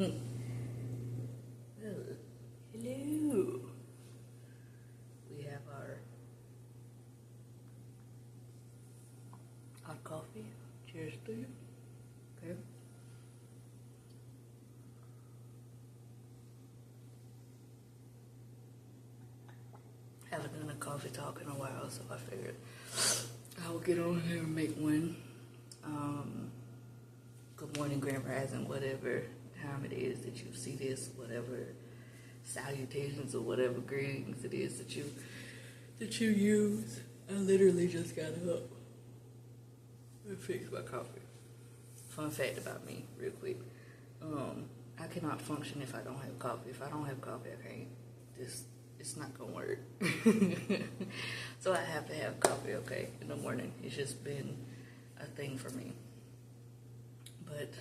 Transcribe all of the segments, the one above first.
Oh, hello. We have our hot coffee. Cheers to you. Okay. Haven't done a coffee talk in a while, so I figured I will get on here and make one. Good morning, Grand Rising, whatever time it is that you see this, whatever salutations or whatever greetings it is that you use. I literally just got up and fixed my coffee. Fun fact about me, real quick. I cannot function if I don't have coffee. If I don't have coffee, I can't. It's not gonna work. So I have to have coffee, okay, in the morning. It's just been a thing for me. But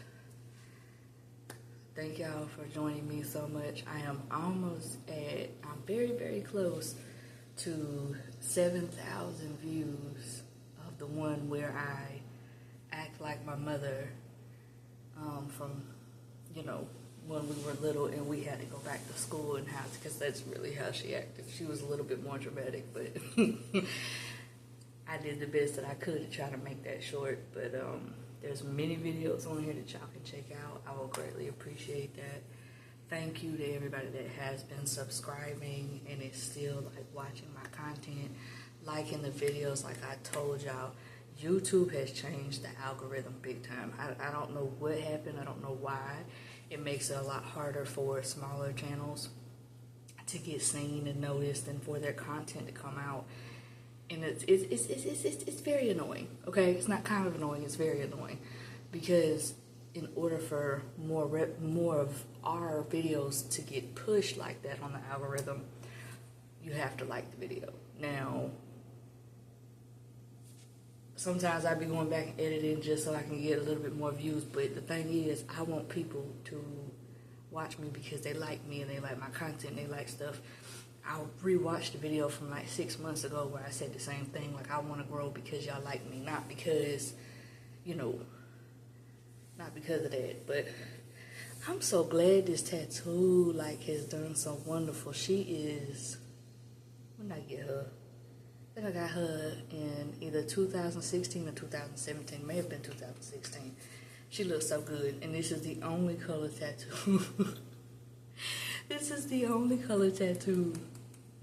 thank y'all for joining me so much. I am I'm very, very close to 7,000 views of the one where I act like my mother from, when we were little and we had to go back to school and how, because that's really how she acted. She was a little bit more dramatic, but I did the best that I could to try to make that short. But there's many videos on here that y'all can check out. I will greatly appreciate that. Thank you to everybody that has been subscribing and is still like watching my content, liking the videos. Like I told y'all, YouTube has changed the algorithm big time. I don't know what happened. I don't know why. It makes it a lot harder for smaller channels to get seen and noticed and for their content to come out. And it's very annoying, okay? It's not kind of annoying, it's very annoying. Because in order for more of our videos to get pushed like that on the algorithm, you have to like the video. Now, sometimes I be going back and editing just so I can get a little bit more views, but the thing is, I want people to watch me because they like me and they like my content, they like stuff. I'll rewatch the video from like 6 months ago where I said the same thing, like I want to grow because y'all like me, not because, not because of that. But I'm so glad this tattoo has done so wonderful. She is, when did I get her? I think I got her in either 2016 or 2017, may have been 2016. She looks so good, and this is the only color tattoo. This is the only color tattoo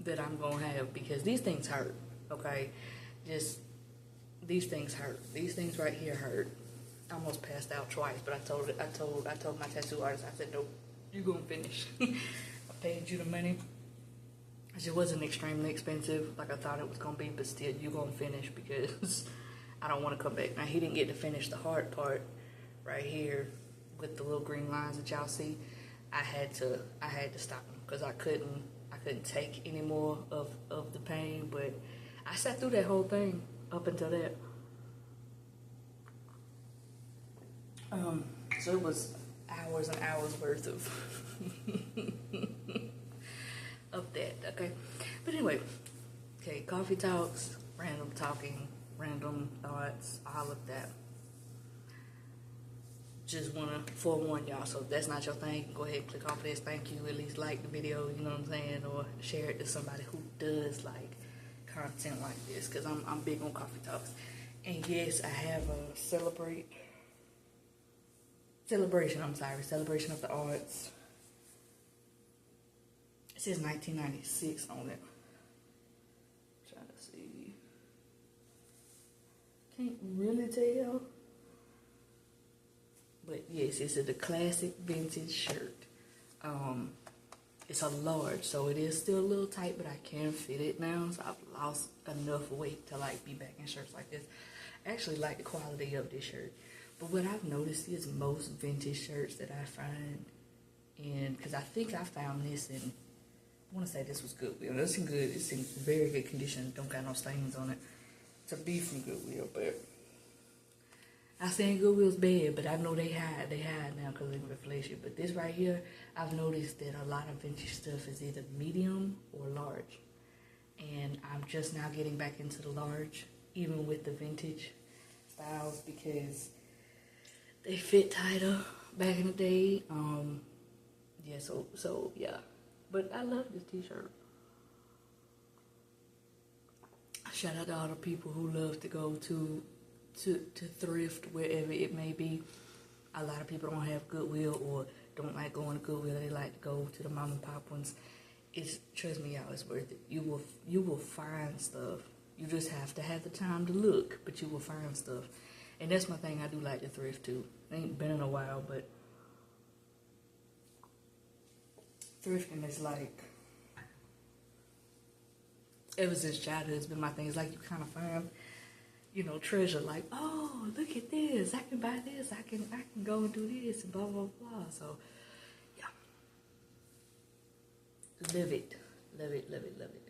that I'm gonna have because these things hurt, okay? Just, these things hurt. These things right here hurt. I almost passed out twice, but I told my tattoo artist, I said, nope, you gonna finish. I paid you the money. It wasn't extremely expensive like I thought it was gonna be, but still, you gonna finish because I don't want to come back. Now, he didn't get to finish the hard part right here with the little green lines that y'all see. I had to stop him because I couldn't take any more of the pain. But I sat through that whole thing up until that. So it was hours and hours worth of of that. Okay, but anyway, okay, coffee talks, random talking, random thoughts, all of that. Just want to forewarn y'all, so if that's not your thing, go ahead and click off this. Thank you. At least like the video, you know what I'm saying, or share it to somebody who does like content like this, because I'm big on coffee talks. And yes, I have a celebration of the arts. It says 1996 on it. Trying to see. Can't really tell. But yes, it's the classic vintage shirt. It's a large, so it is still a little tight, but I can fit it now. So I've lost enough weight to be back in shirts like this. I actually like the quality of this shirt. But what I've noticed is most vintage shirts that I find, because I think I found this in, I want to say this was Goodwill. It's in very good condition. Don't got no stains on it. It's a beef from Goodwill, but I saying Goodwill's bad, but I know they hide now because of inflation. But this right here, I've noticed that a lot of vintage stuff is either medium or large. And I'm just now getting back into the large, even with the vintage styles, because they fit tighter back in the day. yeah, so yeah. But I love this t-shirt. Shout out to all the people who love to go to thrift wherever it may be. A lot of people don't have Goodwill or don't like going to Goodwill. They like to go to the mom and pop ones. Trust me, y'all, it's worth it. You will find stuff. You just have to have the time to look, but you will find stuff. And that's my thing. I do like to thrift too. Ain't been in a while, but thrifting is like, ever since childhood, it's been my thing. It's like you kind of find, treasure. Like, oh, look at this. I can buy this. I can go and do this and blah, blah, blah. So, yeah. Live it. Love it, love it, love it.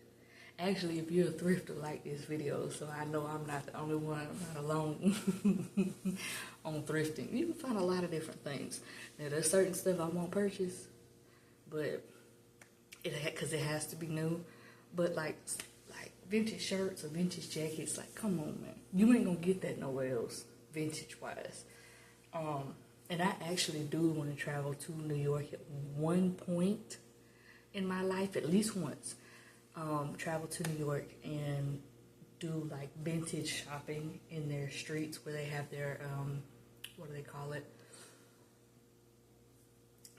Actually, if you're a thrifter, like this video, so I know I'm not the only one. I'm not alone on thrifting. You can find a lot of different things. Now, there's certain stuff I won't purchase, but because it has to be new. But like vintage shirts or vintage jackets, like, come on, man. You ain't gonna get that nowhere else, vintage-wise. And I actually do want to travel to New York at one point in my life, at least once. Travel to New York and do, like, vintage shopping in their streets where they have their, what do they call it?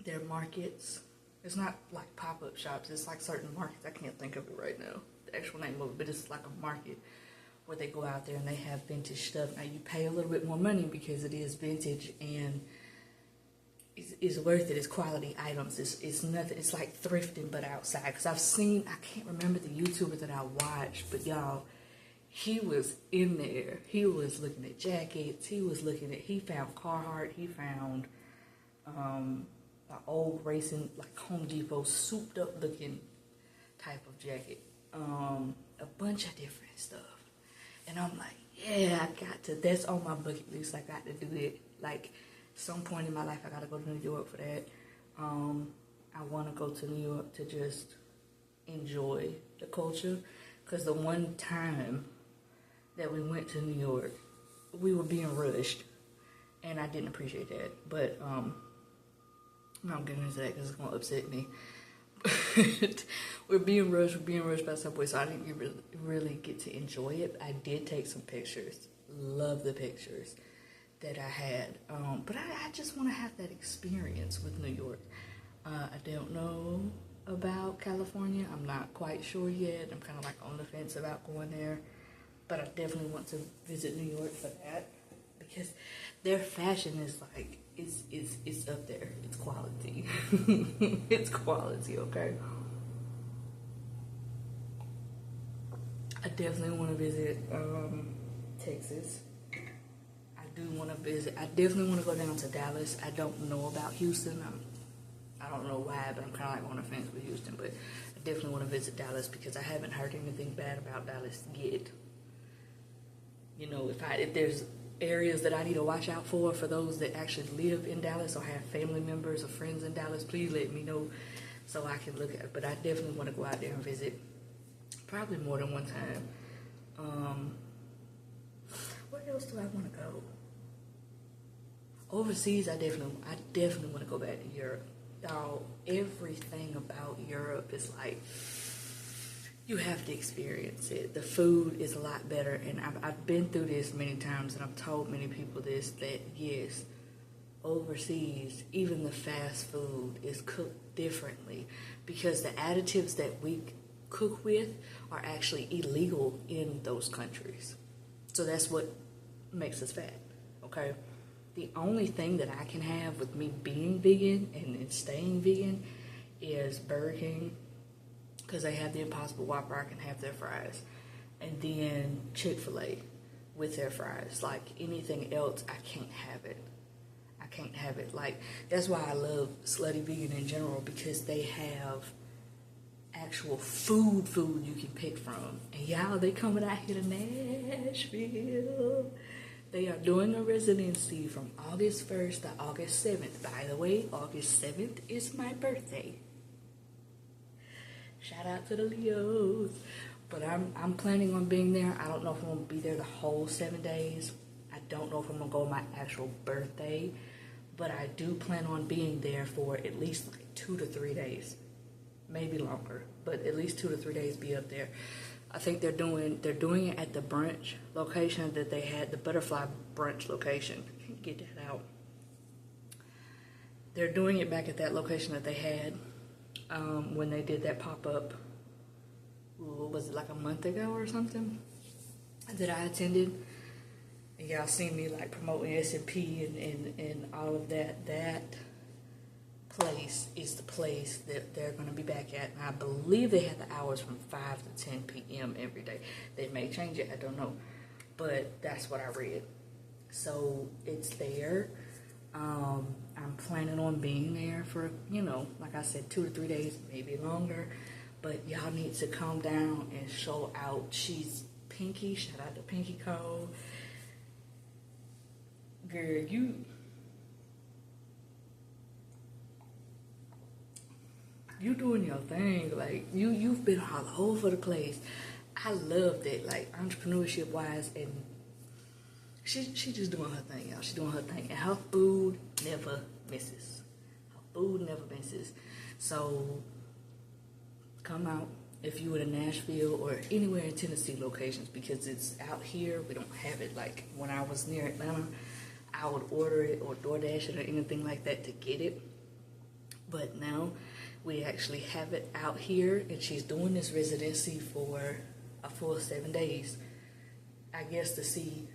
Their markets. It's not like pop-up shops. It's like certain markets. I can't think of it right now, the actual name of it, but it's like a market where they go out there and they have vintage stuff. Now, you pay a little bit more money because it is vintage and it's worth it. It's quality items. It's nothing. It's like thrifting, but outside. Because I've seen, I can't remember the YouTuber that I watched, but y'all, he was in there. He was looking at jackets. He found Carhartt. He found, an old racing, like Home Depot, souped up looking type of jacket. A bunch of different stuff. And I'm like, yeah, that's on my bucket list. I got to do it. Like, some point in my life, I got to go to New York for that. I want to go to New York to just enjoy the culture. Because the one time that we went to New York, we were being rushed. And I didn't appreciate that. But, I'm not getting into that because it's going to upset me. We're being rushed by Subway, so I didn't really get to enjoy it. I did take some pictures. Love the pictures that I had. But I just want to have that experience with New York. I don't know about California. I'm not quite sure yet. I'm kind of like on the fence about going there. But I definitely want to visit New York for that. Because their fashion is like, it's up there. It's quality. It's quality, okay? I definitely want to visit Texas. I definitely want to go down to Dallas. I don't know about Houston. I don't know why, but I'm kind of like on the fence with Houston. But I definitely want to visit Dallas because I haven't heard anything bad about Dallas yet. If there's areas that I need to watch out for those that actually live in Dallas or have family members or friends in Dallas, please let me know so I can look at it. But I definitely want to go out there and visit, probably more than one time. Where else do I want to go? Overseas, I definitely want to go back to Europe. Y'all, everything about Europe is like, you have to experience it. The food is a lot better, and I've been through this many times, and I've told many people this, that yes, overseas, even the fast food is cooked differently because the additives that we cook with are actually illegal in those countries. So that's what makes us fat, okay? The only thing that I can have with me being vegan and staying vegan is Burger King, because they have the Impossible Whopper. I can have their fries. And then Chick-fil-A with their fries. Like, anything else, I can't have it. I can't have it. Like, that's why I love Slutty Vegan in general, because they have actual food you can pick from. And y'all, they coming out here to Nashville. They are doing a residency from August 1st to August 7th. By the way, August 7th is my birthday. Shout out to the Leos. But I'm planning on being there. I don't know if I'm going to be there the whole 7 days. I don't know if I'm going to go on my actual birthday. but I do plan on being there for at least like 2 to 3 days, maybe longer, but at least 2 to 3 days be up there. I think they're doing it at the brunch location that they had, the Butterfly brunch location. I can't get that out. They're doing it back at that location that they had when they did that pop-up. Was it like a month ago or something that I attended? And y'all seen me like promoting S&P and all of that. That place is the place that they're going to be back at. And I believe they have the hours from 5 to 10 p.m. every day. They may change it, I don't know. But that's what I read. So it's there. I'm planning on being there for, like I said, 2 to 3 days, maybe longer. But y'all need to calm down and show out. She's Pinky. Shout out to Pinky Cole. Girl, you doing your thing. Like, you've been all over the place. I love that, like, entrepreneurship wise, and she just doing her thing, y'all. She doing her thing, and her food never misses. Her food never misses. So come out if you in Nashville or anywhere in Tennessee locations, because it's out here. We don't have it. Like when I was near Atlanta, I would order it or DoorDash it or anything like that to get it. But now we actually have it out here, and she's doing this residency for a full 7 days. I guess to see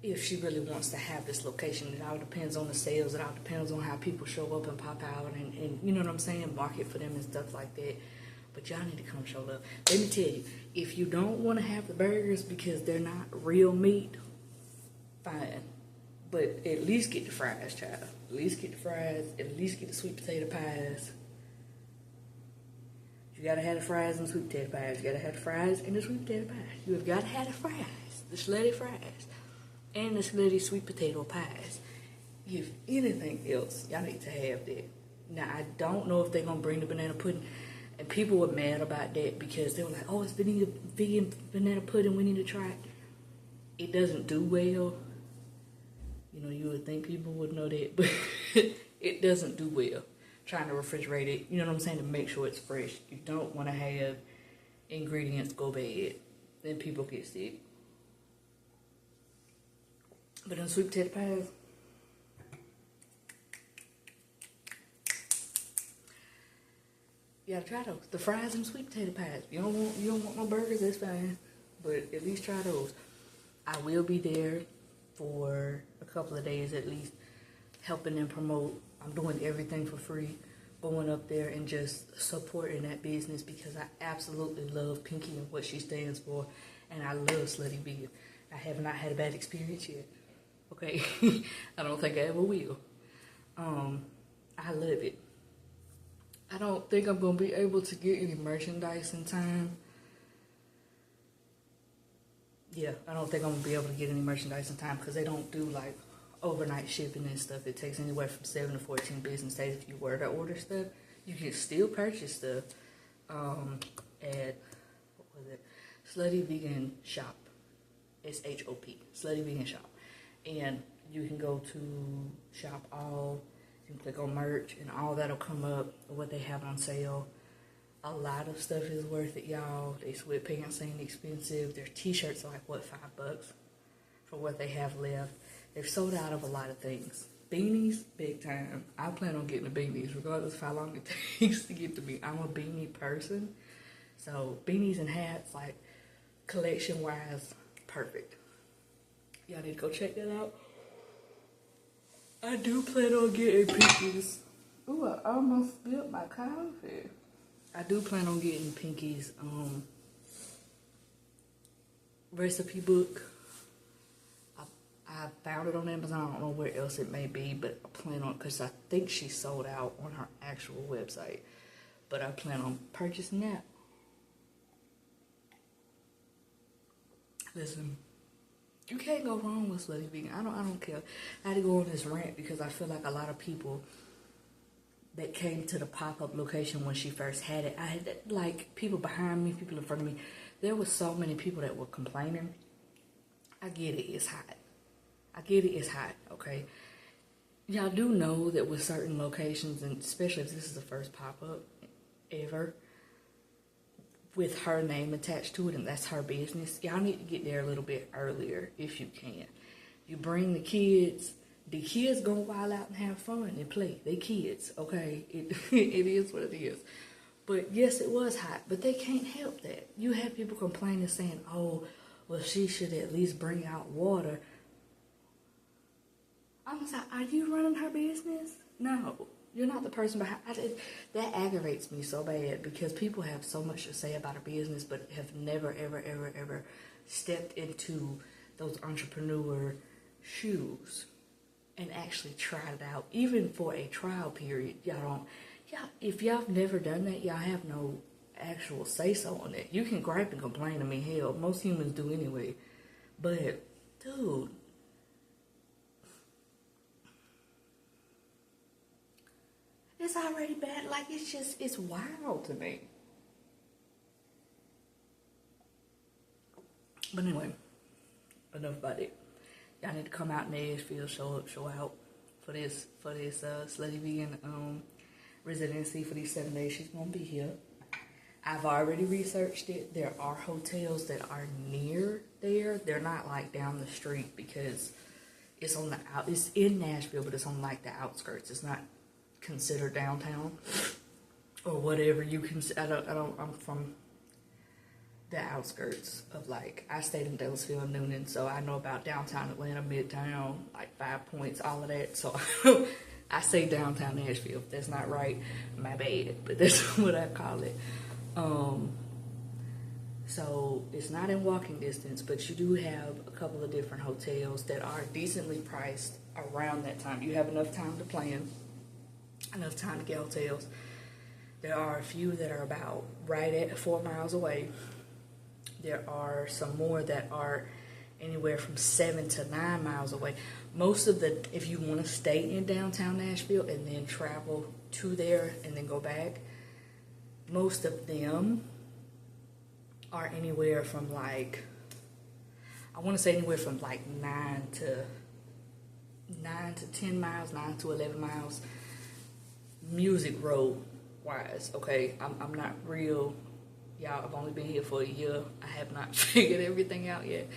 if she really wants to have this location. It all depends on the sales. It all depends on how people show up and pop out and you know what I'm saying, market for them and stuff like that. But y'all need to come show love. Let me tell you, if you don't want to have the burgers because they're not real meat, fine. But at least get the fries, child. At least get the fries. At least get the sweet potato pies. You gotta have the fries and the sweet potato pies. You gotta have the fries and the sweet potato pies. You have gotta have the fries, the slutty fries, and the slutty sweet potato pies. If anything else, y'all need to have that. Now, I don't know if they're gonna bring the banana pudding. And people were mad about that because they were like, oh, it's vegan banana pudding, we need to try it. It doesn't do well. You would think people would know that, but it doesn't do well. Trying to refrigerate it, you know what I'm saying, to make sure it's fresh. You don't want to have ingredients go bad. Then people get sick. But in sweet potato pies, you gotta try those. The fries and sweet potato pies. You don't want no burgers, that's fine. But at least try those. I will be there for a couple of days at least, helping them promote. I'm doing everything for free, going up there and just supporting that business because I absolutely love Pinky and what she stands for, and I love Slutty Vegan. I have not had a bad experience yet. Okay, I don't think I ever will. I love it. I don't think I'm gonna be able to get any merchandise in time. Yeah, I don't think I'm gonna be able to get any merchandise in time because they don't do like overnight shipping and stuff. It takes anywhere from 7 to 14 business days if you were to order stuff. You can still purchase stuff at, what was it? Slutty Vegan Shop. SHOP. Slutty Vegan Shop. And you can go to shop all, you can click on merch and all that'll come up, what they have on sale. A lot of stuff is worth it, y'all. They sweatpants ain't expensive. Their t-shirts are like, what, $5 for what they have left. They've sold out of a lot of things. Beanies, big time. I plan on getting the beanies, regardless of how long it takes to get to me. I'm a beanie person. So beanies and hats, like collection-wise, perfect. Y'all need to go check that out. I do plan on getting Pinky's. Ooh, I almost spilled my coffee. I do plan on getting Pinky's recipe book. I found it on Amazon. I don't know where else it may be, but I plan on, because I think she sold out on her actual website. But I plan on purchasing that. Listen, you can't go wrong with Slutty Vegan. I don't care. I had to go on this rant because I feel like a lot of people that came to the pop-up location when she first had it, I had like people behind me, people in front of me. There was so many people that were complaining. I get it, it's hot. I get it, it's hot, okay? y'all do know that with certain locations, and especially if this is the first pop-up ever, with her name attached to it, and that's her business, y'all need to get there a little bit earlier if you can. You bring the kids gonna wild out and have fun and play. They kids, okay? It is what it is. But yes, it was hot, but they can't help that. You have people complaining saying, oh, well, she should at least bring out water. I was like, are you running her business? No, you're not the person behind it. That aggravates me so bad because people have so much to say about a business, but have never, ever, ever, ever stepped into those entrepreneur shoes and actually tried it out. Even for a trial period, if y'all have never done that, y'all have no actual say-so on it. You can gripe and complain. I mean, hell, most humans do anyway. But, dude, it's already bad. Like, it's wild to me. But anyway, enough about it. Y'all need to come out in Nashville, show out for this Slutty Vegan residency for these 7 days she's gonna be here. I've already researched it. There are hotels that are near there. They're not like down the street because it's in Nashville, but it's on like the outskirts. It's not considered downtown or whatever you can. I'm from the outskirts of, like, I stayed in Dallasville and Noonan, so I know about downtown Atlanta, Midtown, like 5 Points, all of that. So I say downtown Nashville. If that's not right, my bad, but that's what I call it. So it's not in walking distance, but you do have a couple of different hotels that are decently priced around that time. You have enough time to plan, enough time to get hotels. There are a few that are about right at 4 miles away. There are some more that are anywhere from 7 to 9 miles away. Most of the, if you want to stay in downtown Nashville and then travel to there and then go back, most of them are anywhere from, like, I want to say anywhere from like 9 to 10 miles, 9 to 11 miles, music road wise. Okay, I'm not real. Y'all, I've only been here for a year. I have not figured everything out yet.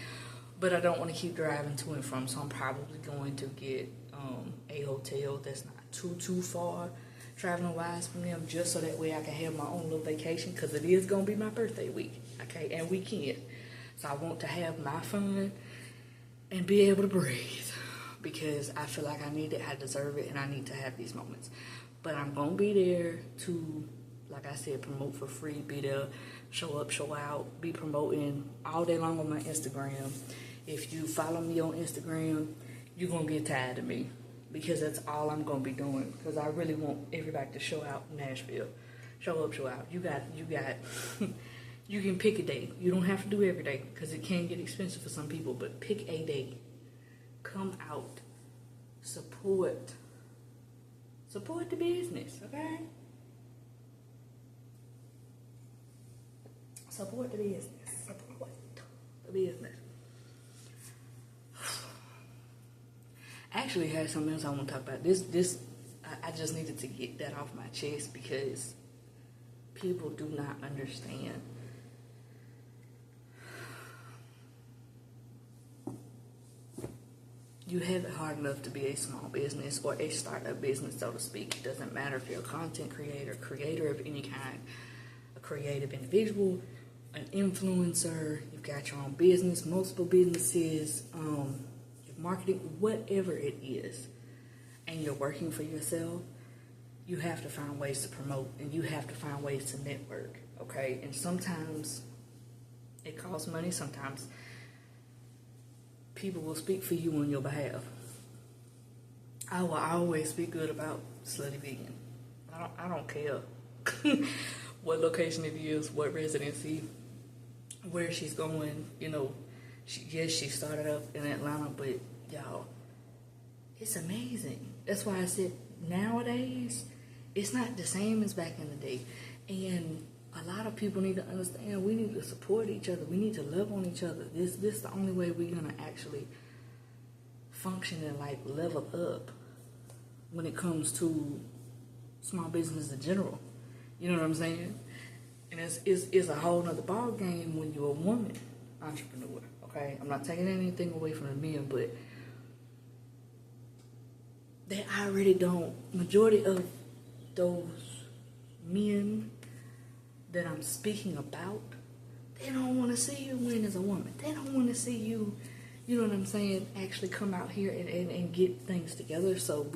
But I don't want to keep driving to and from, so I'm probably going to get a hotel that's not too far traveling wise from them, just so that way I can have my own little vacation, because it is going to be my birthday week, okay, and weekend. So I want to have my fun and be able to breathe, because I feel like I need it, I deserve it, and I need to have these moments. But I'm going to be there to, like I said, promote for free, be there, show up, show out, be promoting all day long on my Instagram. If you follow me on Instagram, you're going to get tired of me, because that's all I'm going to be doing, because I really want everybody to show out in Nashville. Show up, show out. You got, you can pick a day. You don't have to do every day, because it can get expensive for some people, but pick a day. Come out. Support the business, okay? Support the business. Support the business. I actually had something else I want to talk about. I just needed to get that off my chest, because people do not understand. You have it hard enough to be a small business or a startup business, so to speak. It doesn't matter if you're a content creator of any kind, a creative individual, an influencer, you've got your own business, multiple businesses, you're marketing, whatever it is, and you're working for yourself, you have to find ways to promote, and you have to find ways to network, okay? And sometimes it costs money, sometimes people will speak for you on your behalf. I will always speak good about Slutty Vegan. I don't care what location it is, what residency, where she's going. You know, she started up in Atlanta, but y'all, it's amazing. That's why I said nowadays it's not the same as back in the day, and a lot of people need to understand we need to support each other. We need to love on each other. This is the only way we're gonna actually function and like level up. when it comes to small business in general. You know what I'm saying? And it's a whole nother ball game when you're a woman entrepreneur. Okay, I'm not taking anything away from the men, but they already don't. Majority of those men that I'm speaking about, they don't want to see you win as a woman. They don't want to see you, you know what I'm saying, actually come out here and get things together. So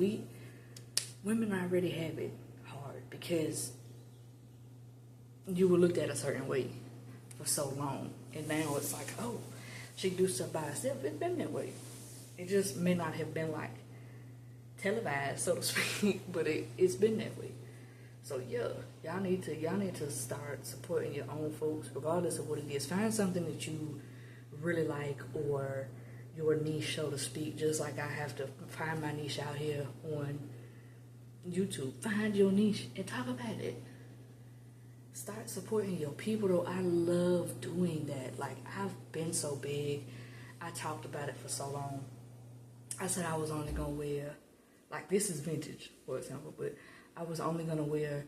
women already have it hard because you were looked at a certain way for so long. And now it's like, oh, she can do stuff by herself. It's been that way. It just may not have been like televised, so to speak, but it's been that way. So yeah, y'all need to start supporting your own folks, regardless of what it is. Find something that you really like or your niche, so to speak. Just like I have to find my niche out here on YouTube. Find your niche and talk about it. Start supporting your people, though. I love doing that. Like, I've been so big. I talked about it for so long. I said I was only gonna wear, like, this is vintage, for example, but I was only going to wear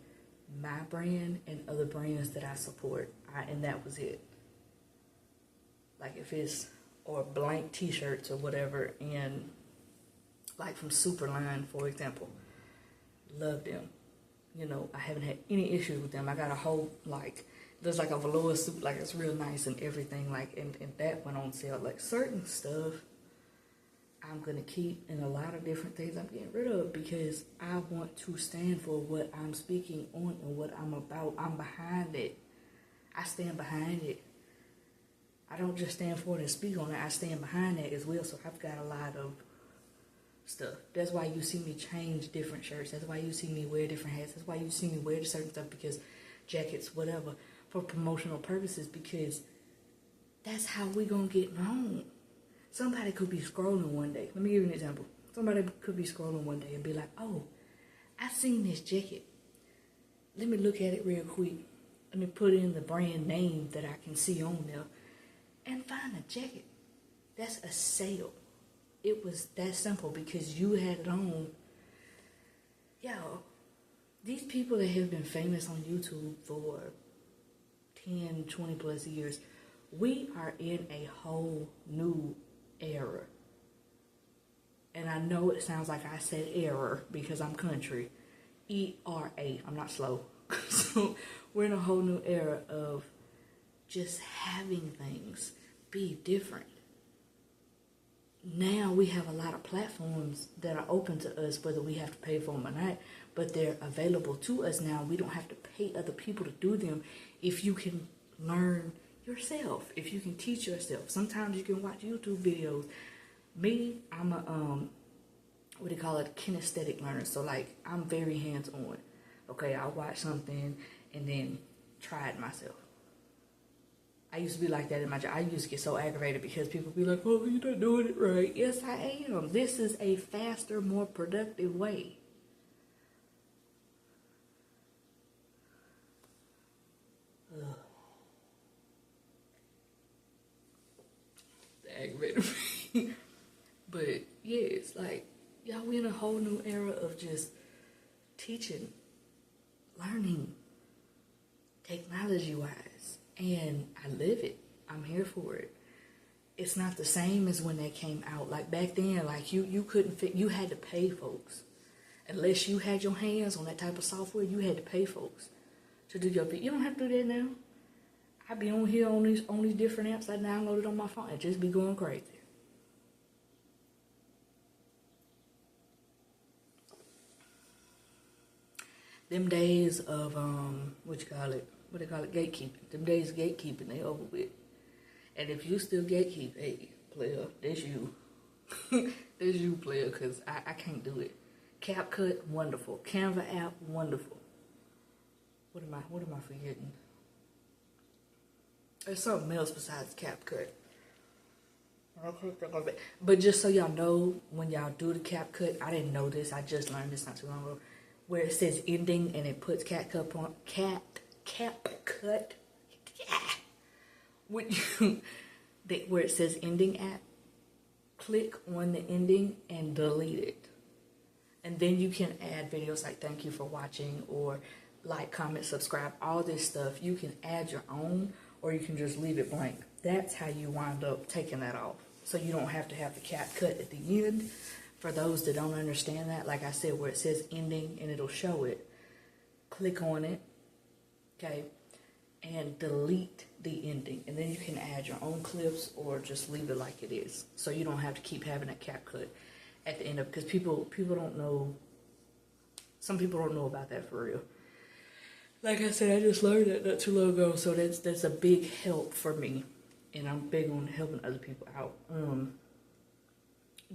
my brand and other brands that I support, and that was it. Like if it's, or blank t-shirts or whatever, and like from Superline, for example, love them. You know, I haven't had any issues with them. I got a whole, like, there's like a velour suit, like it's real nice and everything, like, and that went on sale. Like certain stuff I'm going to keep, and a lot of different things I'm getting rid of because I want to stand for what I'm speaking on and what I'm about. I'm behind it. I stand behind it. I don't just stand for it and speak on it. I stand behind it as well. So I've got a lot of stuff. That's why you see me change different shirts. That's why you see me wear different hats. That's why you see me wear certain stuff, because jackets, whatever, for promotional purposes, because that's how we going to get known. Somebody could be scrolling one day. Let me give you an example. Somebody could be scrolling one day and be like, oh, I seen this jacket. Let me look at it real quick. Let me put in the brand name that I can see on there and find a jacket. That's a sale. It was that simple because you had it on. Yo, these people that have been famous on YouTube for 10, 20 plus years, we are in a whole new era. And I know it sounds like I said error because I'm country. E-R-A. I'm not slow. So we're in a whole new era of just having things be different. Now we have a lot of platforms that are open to us, whether we have to pay for them or not, but they're available to us now. We don't have to pay other people to do them if you can learn yourself, if you can teach yourself. Sometimes you can watch YouTube videos. Me, I'm a what do you call it, kinesthetic learner. So like I'm very hands-on. Okay, I'll watch something and then try it myself. I used to be like that in my job. I used to get so aggravated because people be like, oh, you're not doing it right. Yes, I am. This is a faster, more productive way. Aggravated me. But yeah, it's like, y'all, we in a whole new era of just teaching, learning, technology-wise. And I live it. I'm here for it. It's not the same as when they came out. Like back then, like you couldn't fit, you had to pay folks. Unless you had your hands on that type of software, you had to pay folks to do your video. You don't have to do that now. I be on here on these different apps I downloaded on my phone and just be going crazy. Them days of what they call it, gatekeeping. Them days of gatekeeping, they over with. And if you still gatekeep, hey, player, that's you. That's you, player, because I can't do it. CapCut, wonderful. Canva app, wonderful. What am I forgetting? There's something else besides CapCut. But just so y'all know, when y'all do the CapCut, I didn't know this. I just learned this not too long ago. Where it says ending and it puts CapCut on CapCut. When you, where it says ending app, click on the ending and delete it. And then you can add videos like thank you for watching or like, comment, subscribe, all this stuff. You can add your own or you can just leave it blank. That's how you wind up taking that off. So you don't have to have the CapCut at the end. For those that don't understand that, like I said, where it says ending and it'll show it, click on it, okay, and delete the ending. And then you can add your own clips or just leave it like it is. So you don't have to keep having that CapCut at the end of it. Because people don't know, some people don't know about that for real. Like I said, I just learned that not too long ago. So that's a big help for me. And I'm big on helping other people out.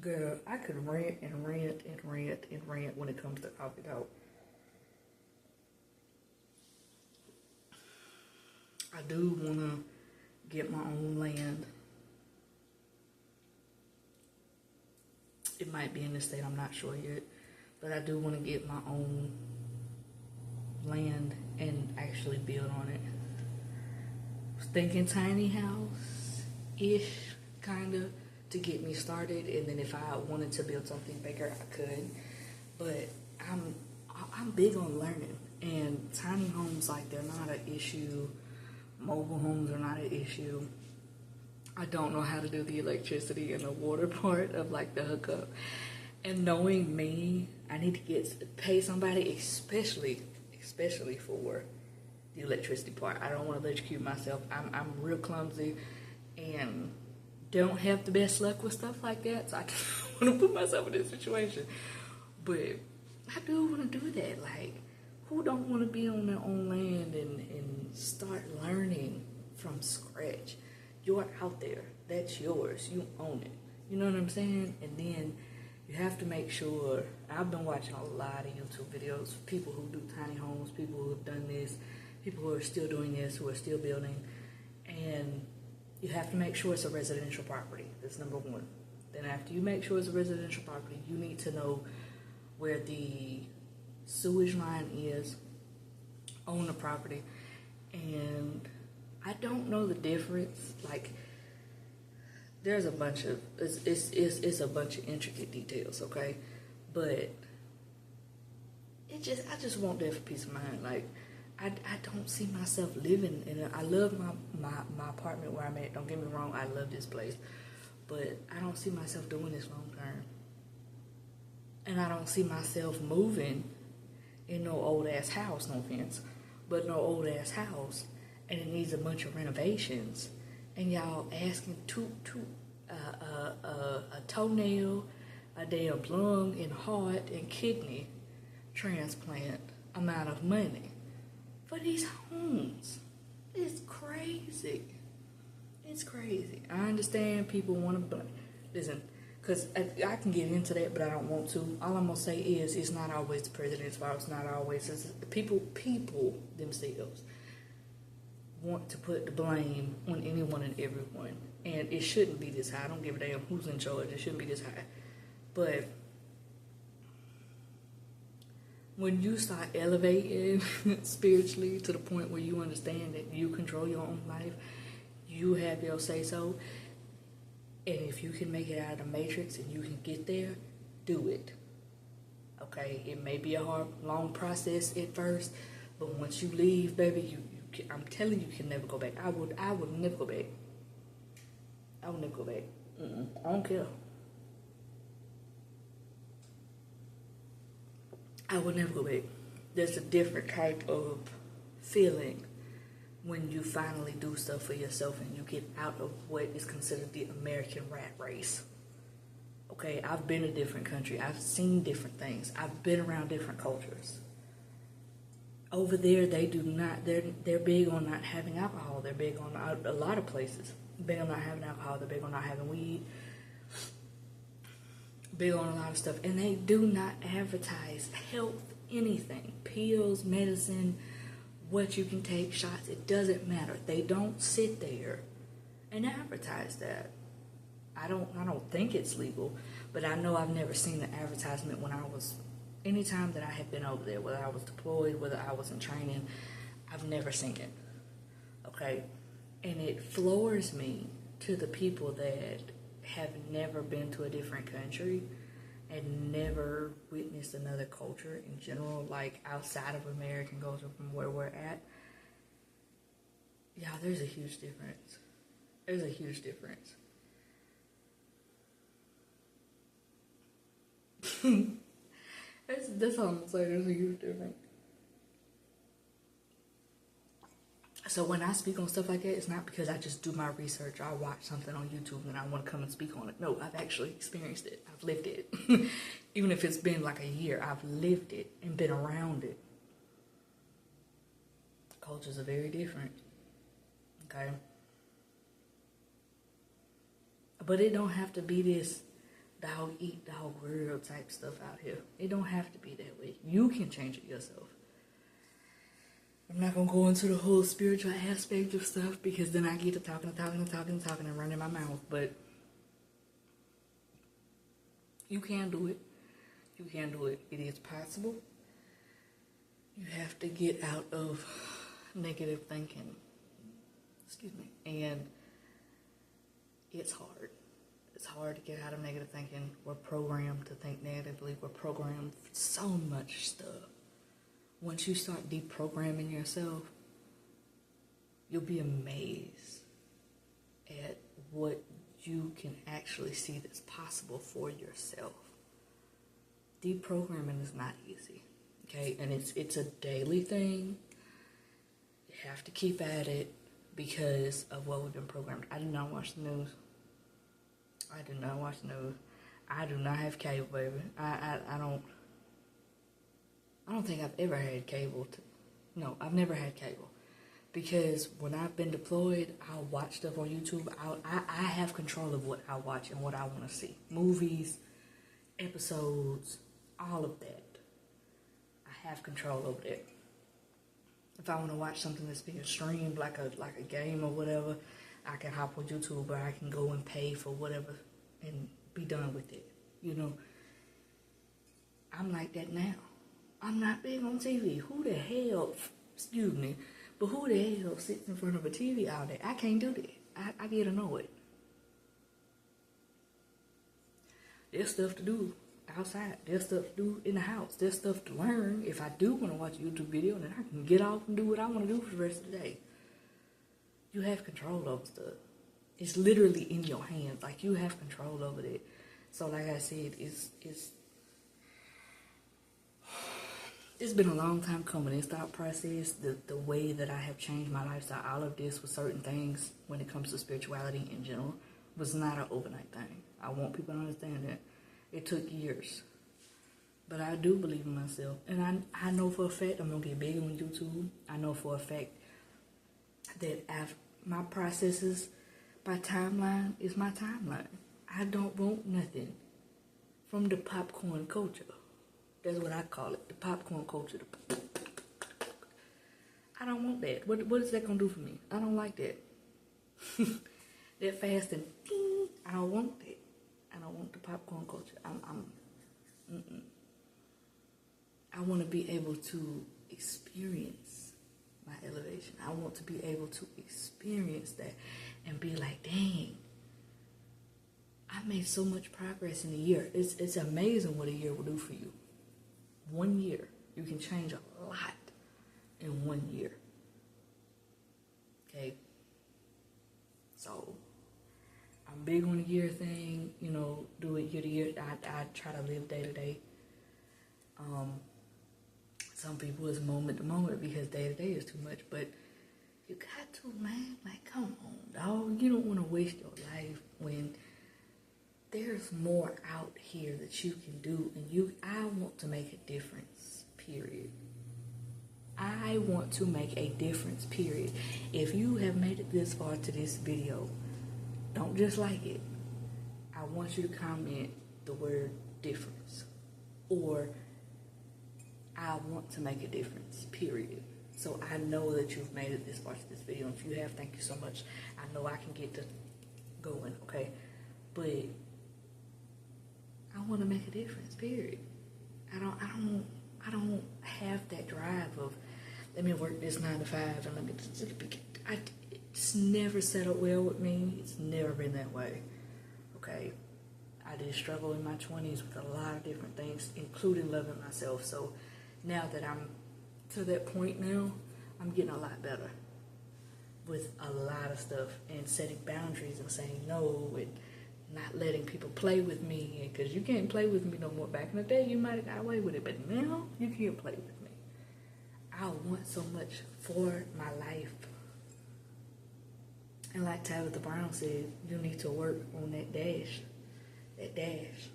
Girl, I could rant and rant and rant and rant when it comes to Coffee Talk. I do want to get my own land. It might be in the state, I'm not sure yet. But I do want to get my own land and actually build on it. I was thinking tiny house-ish, kind of, to get me started. And then if I wanted to build something bigger, I could. But I'm big on learning. And tiny homes, like, they're not an issue. Mobile homes are not an issue. I don't know how to do the electricity and the water part of, like, the hookup. And knowing me, I need to pay somebody, especially for the electricity part. I don't want to electrocute myself. I'm real clumsy and don't have the best luck with stuff like that. So I don't want to put myself in this situation. But I do want to do that. Like, who don't want to be on their own land and start learning from scratch? You're out there. That's yours. You own it. You know what I'm saying? And then you have to make sure. I've been watching a lot of YouTube videos. People who do tiny homes. People who have done this. People who are still doing this. Who are still building. And you have to make sure it's a residential property. That's number one. Then after you make sure it's a residential property, you need to know where the sewage line is on the property. And I don't know the difference. Like, there's a bunch of it's a bunch of intricate details, okay? But I just want that for peace of mind. Like, I don't see myself living in it. I love my apartment where I'm at. Don't get me wrong, I love this place. But I don't see myself doing this long term. And I don't see myself moving in no old ass house, no offense, but no old ass house, and it needs a bunch of renovations, and y'all asking a toenail, a damn lung and heart and kidney transplant amount of money for these homes. It's crazy. It's crazy. I understand people want to, listen, because I can get into that, but I don't want to. All I'm going to say is it's not always the president's fault. It's not always. It's the people themselves want to put the blame on anyone and everyone. And it shouldn't be this high. I don't give a damn who's in charge. It shouldn't be this high. But when you start elevating spiritually to the point where you understand that you control your own life, you have your say-so, and if you can make it out of the matrix and you can get there, do it. Okay, it may be a hard, long process at first, but once you leave, baby, I'm telling you, you can never go back. I would never go back. I would never go back. I don't care. I would never go back. There's a different type of feeling when you finally do stuff for yourself and you get out of what is considered the American rat race. Okay, I've been to a different country. I've seen different things. I've been around different cultures. Over there, they do not, they're big on not having alcohol. They're big on, a lot of places, big on not having alcohol. They're big on not having weed. Big on a lot of stuff. And they do not advertise health, anything. Pills, medicine, what you can take, shots, it doesn't matter. They don't sit there and advertise that. I don't think it's legal, but I know I've never seen the advertisement when anytime that I have been over there, whether I was deployed, whether I was in training, I've never seen it. Okay? And it floors me to the people that have never been to a different country and never witnessed another culture in general, like outside of American culture from where we're at, yeah, there's a huge difference. There's a huge difference. That's all I'm gonna say. There's a huge difference. So when I speak on stuff like that, it's not because I just do my research. I watch something on YouTube and I want to come and speak on it. No, I've actually experienced it. I've lived it. Even if it's been like a year, I've lived it and been around it. Cultures are very different. Okay? But it don't have to be this dog eat dog world type stuff out here. It don't have to be that way. You can change it yourself. I'm not going to go into the whole spiritual aspect of stuff because then I get to talking and running my mouth. But you can do it. You can do it. It is possible. You have to get out of negative thinking. Excuse me. And it's hard. It's hard to get out of negative thinking. We're programmed to think negatively. We're programmed for so much stuff. Once you start deprogramming yourself, you'll be amazed at what you can actually see that's possible for yourself. Deprogramming is not easy, okay? And it's a daily thing. You have to keep at it because of what we've been programmed. I do not watch the news. I do not watch the news. I do not have cable, baby. I don't think I've ever had cable. No, I've never had cable. Because when I've been deployed, I'll watch stuff on YouTube. I have control of what I watch and what I want to see. Movies, episodes, all of that. I have control over that. If I want to watch something that's being streamed, like a game or whatever, I can hop on YouTube or I can go and pay for whatever and be done with it. You know, I'm like that now. I'm not big on TV. Who the hell, excuse me, but who the hell sits in front of a TV all day? I can't do that. I get annoyed. There's stuff to do outside. There's stuff to do in the house. There's stuff to learn. If I do want to watch a YouTube video, then I can get off and do what I want to do for the rest of the day. You have control over stuff. It's literally in your hands. Like, you have control over it. So, like I said, it's been a long time coming. This thought process, the way that I have changed my lifestyle, all of this with certain things when it comes to spirituality in general, was not an overnight thing. I want people to understand that. It took years. But I do believe in myself. And I know for a fact I'm going to get big on YouTube. I know for a fact that my processes, my timeline is my timeline. I don't want nothing from the popcorn culture. That's what I call it, the popcorn culture. I don't want that. What is that going to do for me? I don't like that. That fast and ding, I don't want that. I don't want the popcorn culture. I want to be able to experience my elevation. I want to be able to experience that and be like, dang, I made so much progress in a year. It's amazing what a year will do for you. 1 year, you can change a lot in 1 year. Okay? So, I'm big on the year thing, you know, do it year to year. I try to live day to day. Some people it's moment to moment because day to day is too much, but you got to, man. Like, come on, dog. You don't want to waste your life when there's more out here that you can do, and I want to make a difference, period. I want to make a difference, period. If you have made it this far to this video, don't just like it. I want you to comment the word difference, or I want to make a difference, period. So I know that you've made it this far to this video. If you have, thank you so much. I know I can get to going, okay? But I want to make a difference, period. I don't have that drive of, let me work this 9 to 5 and let me, it's never settled well with me. It's never been that way, okay? I did struggle in my 20s with a lot of different things, including loving myself. So now that I'm to that point now, I'm getting a lot better with a lot of stuff and setting boundaries and saying no and not letting people play with me, because you can't play with me no more. Back in the day, you might have got away with it, but now you can't play with me. I want so much for my life. And like Tabitha Brown said, you need to work on that dash. That dash.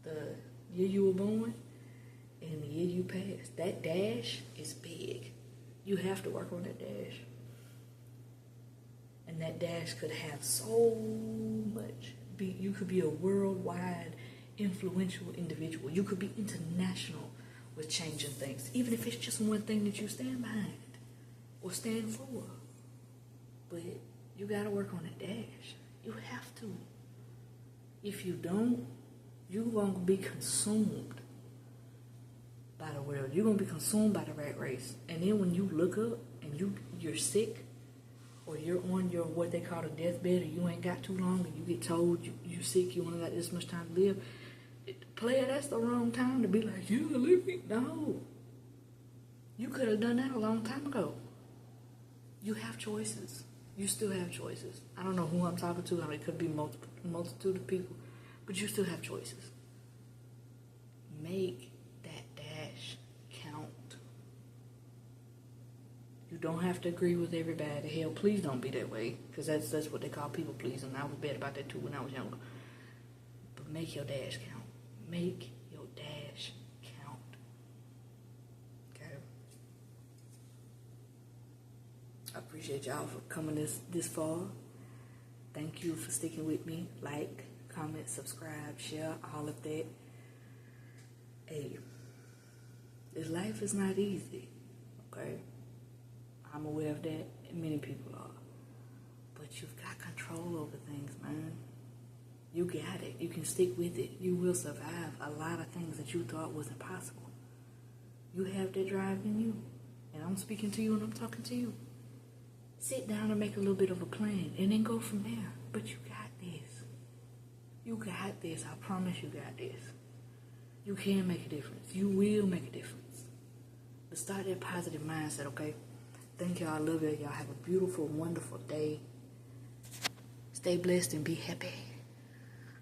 The year you were born and the year you passed. That dash is big. You have to work on that dash. And that dash could have so much. You could be a worldwide influential individual. You could be international with changing things. Even if it's just one thing that you stand behind or stand for. But you got to work on that dash. You have to. If you don't, you're going to be consumed by the world. You're going to be consumed by the rat race. And then when you look up and you're sick, or you're on your what they call a deathbed, or you ain't got too long, and you get told you sick, you only got this much time to live, player, that's the wrong time to be like, you leave me. No. You could have done that a long time ago. You have choices. You still have choices. I don't know who I'm talking to. I mean, it could be multitude of people, but you still have choices. Make that dash count. You don't have to agree with everybody. Hell, please don't be that way, because that's what they call people pleasing. I was bad about that too when I was younger. But make your dash count. Make your dash count. Okay. I appreciate y'all for coming this far. Thank you for sticking with me. Like, comment, subscribe, share, all of that. Hey, this life is not easy. Okay. I'm aware of that, and many people are. But you've got control over things, man. You got it. You can stick with it. You will survive a lot of things that you thought wasn't possible. You have that drive in you. And I'm speaking to you and I'm talking to you. Sit down and make a little bit of a plan and then go from there. But you got this. You got this. I promise you got this. You can make a difference. You will make a difference. But start that positive mindset, okay? Thank y'all. I love y'all. Y'all have a beautiful, wonderful day. Stay blessed and be happy.